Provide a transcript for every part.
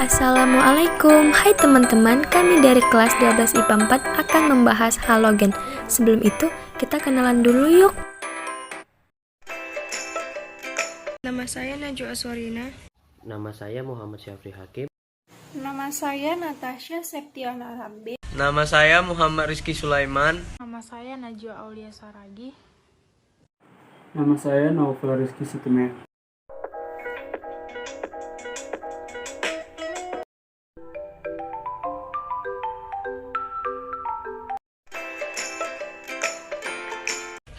Assalamualaikum, hai teman-teman, kami dari kelas 12 IPA 4 akan membahas halogen. Sebelum itu, kita kenalan dulu yuk. Nama saya Najwa Aswarina. Nama saya Muhammad Syafri Hakim. Nama saya Natasha Septiana Rambe. Nama saya Muhammad Rizky Sulaiman. Nama saya Najwa Aulia Saragi. Nama saya Naufal Rizky Sukime.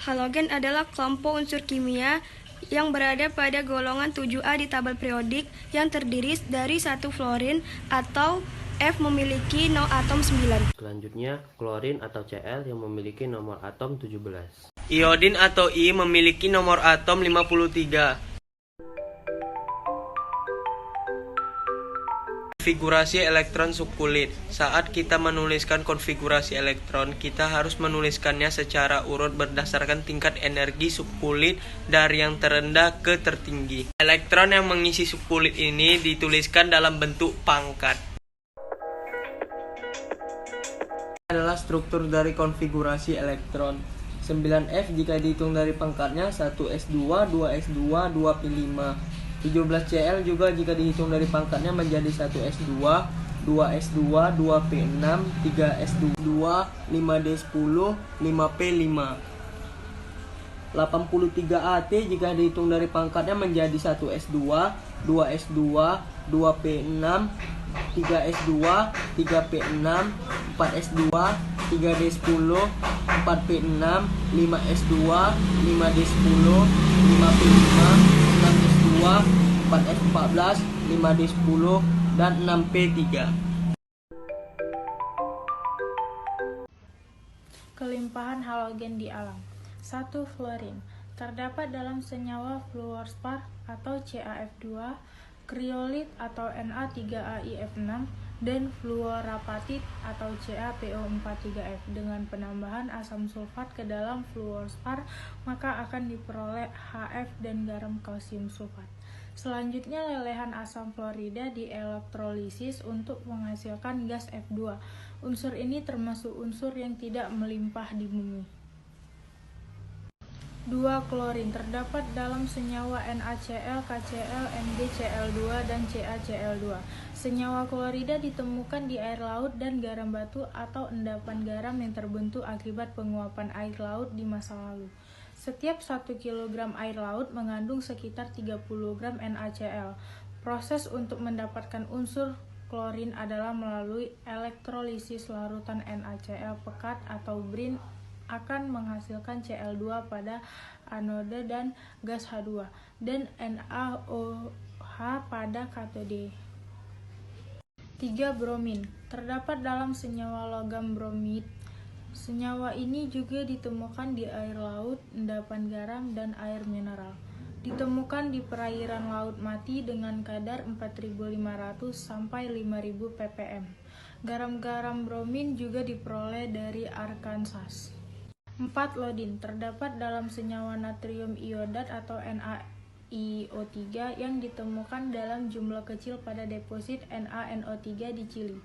Halogen adalah kelompok unsur kimia yang berada pada golongan 7A di tabel periodik yang terdiri dari satu fluorin atau F memiliki atom 9. Selanjutnya, klorin atau Cl yang memiliki nomor atom 17. Iodin atau I memiliki nomor atom 53. Konfigurasi elektron subkulit. Saat kita menuliskan konfigurasi elektron, kita harus menuliskannya secara urut berdasarkan tingkat energi subkulit dari yang terendah ke tertinggi. Elektron yang mengisi subkulit ini dituliskan dalam bentuk pangkat. Adalah struktur dari konfigurasi elektron. 9F jika dihitung dari pangkatnya 1s2, 2s2, 2p5. 17Cl juga jika dihitung dari pangkatnya menjadi 1s2, 2s2, 2p6, 3s2, 5d10, 5p5. 83At jika dihitung dari pangkatnya menjadi 1s2, 2s2, 2p6, 3s2, 3p6, 4s2, 3d10, 4p6, 5s2, 5d10, 5p5, 6s2, 4s14, 5d10, dan 6p3. Kelimpahan halogen di alam. 1. Fluorin. Terdapat dalam senyawa fluorspar atau CaF2, kriolit atau Na3aif6, dan fluorapatit atau CaPO43f. Dengan penambahan asam sulfat ke dalam fluorspar, maka akan diperoleh HF dan garam kalsium sulfat. Selanjutnya, lelehan asam fluorida dielektrolisis untuk menghasilkan gas F2. Unsur ini termasuk unsur yang tidak melimpah di bumi. 2. Klorin. Terdapat dalam senyawa NaCl, KCl, MgCl2, dan CaCl2. Senyawa klorida ditemukan di air laut dan garam batu atau endapan garam yang terbentuk akibat penguapan air laut di masa lalu. Setiap 1 kg air laut mengandung sekitar 30 gram NaCl. Proses untuk mendapatkan unsur klorin adalah melalui elektrolisis larutan NaCl pekat atau brin akan menghasilkan Cl2 pada anode dan gas H2 dan NaOH pada katode. 3. Bromin. Terdapat dalam senyawa logam bromid. Senyawa ini juga ditemukan di air laut, endapan garam, dan air mineral. Ditemukan di perairan laut mati dengan kadar 4.500 sampai 5.000 ppm. Garam-garam bromin juga diperoleh dari Arkansas. 4. Iodin. Terdapat dalam senyawa natrium iodat atau NaIO3 yang ditemukan dalam jumlah kecil pada deposit NaNO3 di Chili.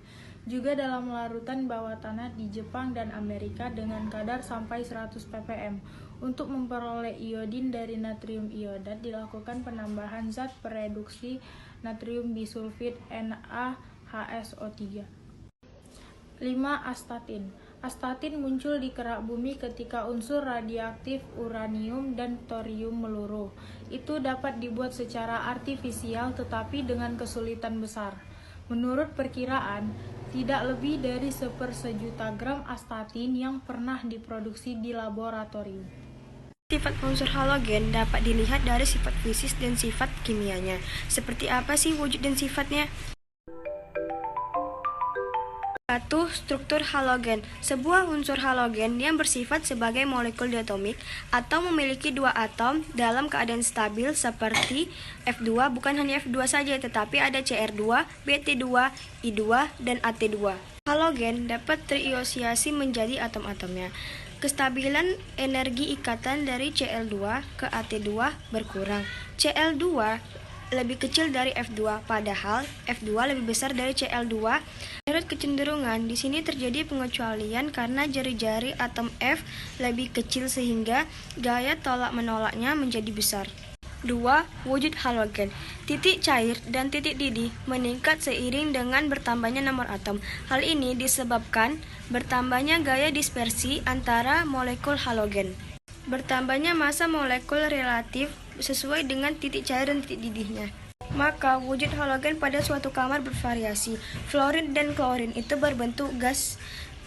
Juga dalam larutan bawah tanah di Jepang dan Amerika dengan kadar sampai 100 ppm. Untuk memperoleh iodin dari natrium iodat dilakukan penambahan zat pereduksi natrium bisulfit NaHSO3. 5. Astatin. Astatin muncul di kerak bumi ketika unsur radioaktif uranium dan thorium meluruh. Itu dapat dibuat secara artifisial tetapi dengan kesulitan besar. Menurut perkiraan, tidak lebih dari 1/1.000.000 gram astatin yang pernah diproduksi di laboratorium. Sifat unsur halogen dapat dilihat dari sifat fisis dan sifat kimianya. Seperti apa sih wujud dan sifatnya? 1. Struktur halogen. Sebuah unsur halogen yang bersifat sebagai molekul diatomik atau memiliki dua atom dalam keadaan stabil seperti F2. Bukan hanya F2 saja, tetapi ada Cr2, Bt2, I2, dan At2. Halogen dapat teriosasi menjadi atom-atomnya. Kestabilan energi ikatan dari Cl2 ke At2 berkurang. Cl2 lebih kecil dari F2, padahal F2 lebih besar dari Cl2. Menurut kecenderungan, di sini terjadi pengecualian karena jari-jari atom F lebih kecil sehingga gaya tolak-menolaknya menjadi besar. 2. Wujud halogen. Titik cair dan titik didih meningkat seiring dengan bertambahnya nomor atom. Hal ini disebabkan bertambahnya gaya dispersi antara molekul halogen. Bertambahnya massa molekul relatif sesuai dengan titik cair dan titik didihnya. Maka wujud halogen pada suatu kamar bervariasi. Fluorin dan klorin itu berbentuk gas,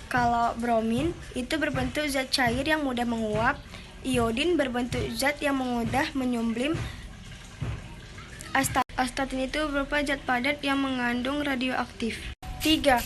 kalau bromin itu berbentuk zat cair yang mudah menguap. Iodin berbentuk zat yang mudah menyumblim. Astatin itu berupa zat padat yang mengandung radioaktif. 3.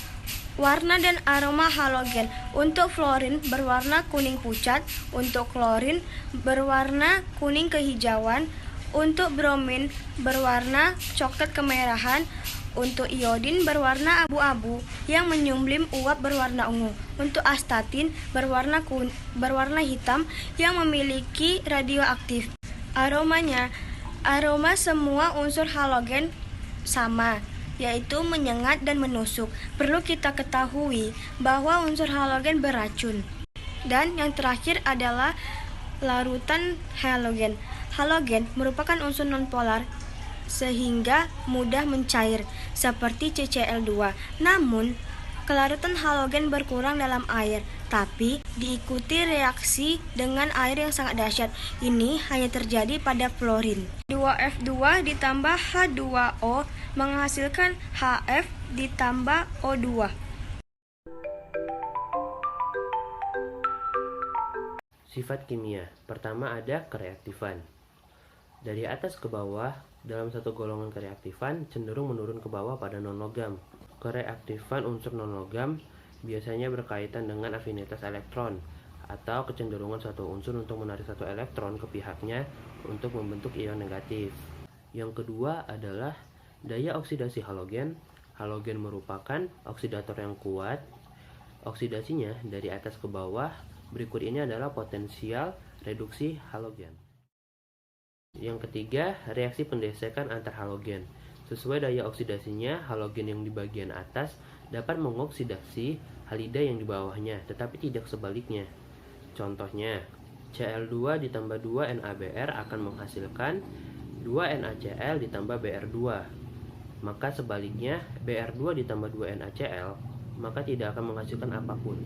Warna dan aroma halogen. Untuk fluorin berwarna kuning pucat, untuk klorin berwarna kuning kehijauan, untuk bromin berwarna coklat kemerahan, untuk iodin berwarna abu-abu yang menyumblim uap berwarna ungu. Untuk astatin berwarna hitam yang memiliki radioaktif. Aroma semua unsur halogen sama, yaitu menyengat dan menusuk. Perlu kita ketahui bahwa unsur halogen beracun. Dan yang terakhir adalah larutan halogen. Halogen merupakan unsur nonpolar sehingga mudah mencair seperti CCl2. Namun, kelarutan halogen berkurang dalam air, tapi diikuti reaksi dengan air yang sangat dahsyat. Ini hanya terjadi pada fluorin. 2F2 ditambah H2O menghasilkan HF ditambah O2. Sifat kimia. Pertama ada kereaktifan. Dari atas ke bawah, dalam satu golongan kereaktifan cenderung menurun ke bawah pada non-logam. Kereaktifan unsur non-logam biasanya berkaitan dengan afinitas elektron atau kecenderungan suatu unsur untuk menarik satu elektron ke pihaknya untuk membentuk ion negatif. Yang kedua adalah daya oksidasi halogen. Halogen merupakan oksidator yang kuat. Oksidasinya dari atas ke bawah. Berikut ini adalah potensial reduksi halogen. Yang ketiga, reaksi pendesekan antar halogen. Sesuai daya oksidasinya, halogen yang di bagian atas dapat mengoksidasi halida yang di bawahnya, tetapi tidak sebaliknya. Contohnya, Cl2 ditambah 2 NaBr akan menghasilkan 2 NaCl ditambah Br2. Maka sebaliknya, Br2 ditambah 2 NaCl, maka tidak akan menghasilkan apapun.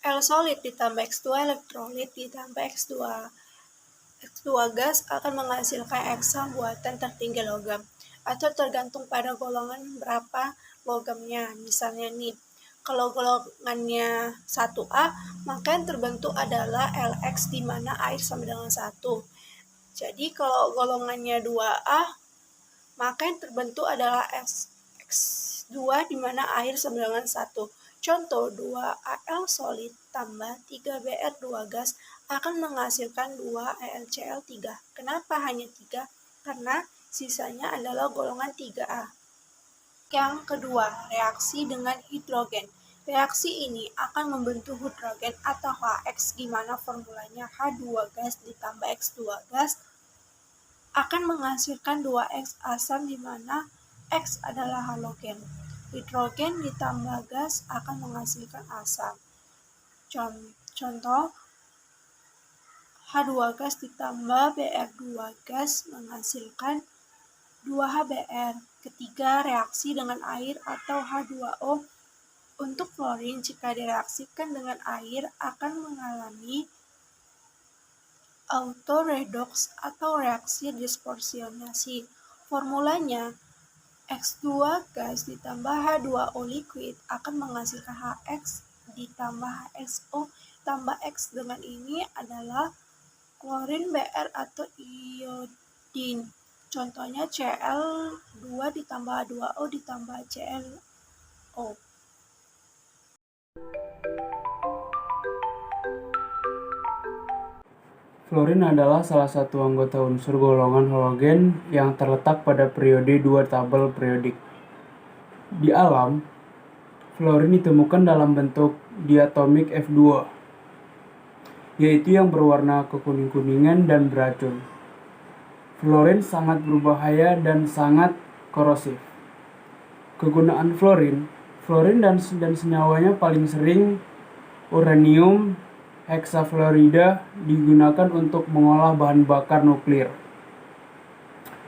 L solid ditambah X2 elektrolit ditambah X2 gas akan menghasilkan eksa buatan tertinggi logam, atau tergantung pada golongan berapa logamnya. Misalnya nih, kalau golongannya 1A, maka yang terbentuk adalah Lx di mana air sama dengan 1. Jadi kalau golongannya 2A, maka yang terbentuk adalah X2 di mana air sama dengan 1. Contoh 2Al solid tambah 3Br2 gas akan menghasilkan 2AlCl3. Kenapa hanya 3? Karena sisanya adalah golongan 3A. Yang kedua, reaksi dengan hidrogen. Reaksi ini akan membentuk hidrogen atau HX di mana formulanya H2 gas ditambah X2 gas akan menghasilkan 2X asam di mana X adalah halogen. Hidrogen ditambah gas akan menghasilkan asam. Contoh, H2 gas ditambah Br2 gas menghasilkan 2HBr. Ketiga, reaksi dengan air atau H2O. Untuk fluorin, jika direaksikan dengan air akan mengalami autoredox atau reaksi dispersionasi. Formulanya X2 gas ditambah H2O liquid akan menghasilkan HX ditambah HXO tambah X. Dengan ini adalah klorin Br atau iodin. Contohnya Cl2 ditambah H2O ditambah ClO. Fluorin adalah salah satu anggota unsur golongan halogen yang terletak pada periode 2 tabel periodik. Di alam, fluorin ditemukan dalam bentuk diatomik F2. yaitu yang berwarna kekuning-kuningan dan beracun. Fluorin sangat berbahaya dan sangat korosif. Kegunaan fluorin dan senyawanya paling sering uranium heksafluorida digunakan untuk mengolah bahan bakar nuklir.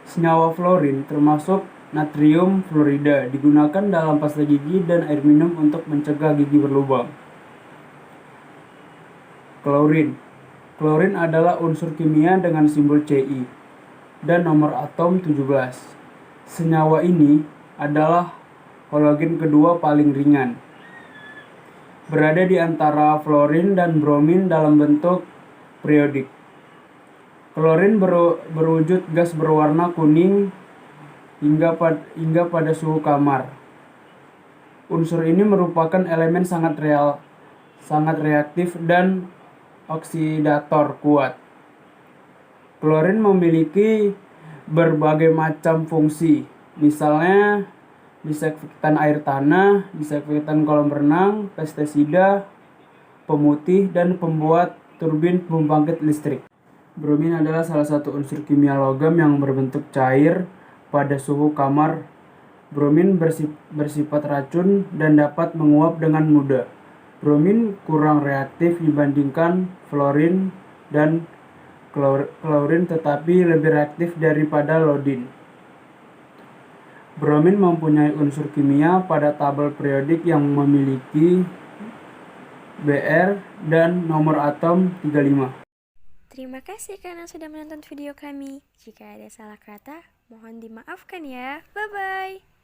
Senyawa fluorin termasuk natrium fluorida digunakan dalam pasta gigi dan air minum untuk mencegah gigi berlubang. Klorin adalah unsur kimia dengan simbol Ci dan nomor atom 17. Senyawa ini adalah halogen kedua paling ringan. Berada di antara fluorin dan bromin dalam bentuk periodik. Klorin berwujud gas berwarna kuning hingga pada suhu kamar. Unsur ini merupakan elemen sangat reaktif dan oksidator kuat. Klorin memiliki berbagai macam fungsi, misalnya disinfektan air tanah, disinfektan kolam renang, pestisida, pemutih, dan pembuat turbin pembangkit listrik. Bromin adalah salah satu unsur kimia logam yang berbentuk cair pada suhu kamar. Bromin bersifat racun dan dapat menguap dengan mudah. Bromin kurang reaktif dibandingkan fluorin dan klorin, tetapi lebih reaktif daripada iodin. Bromin mempunyai unsur kimia pada tabel periodik yang memiliki Br dan nomor atom 35. Terima kasih karena sudah menonton video kami. Jika ada salah kata, mohon dimaafkan ya. Bye-bye.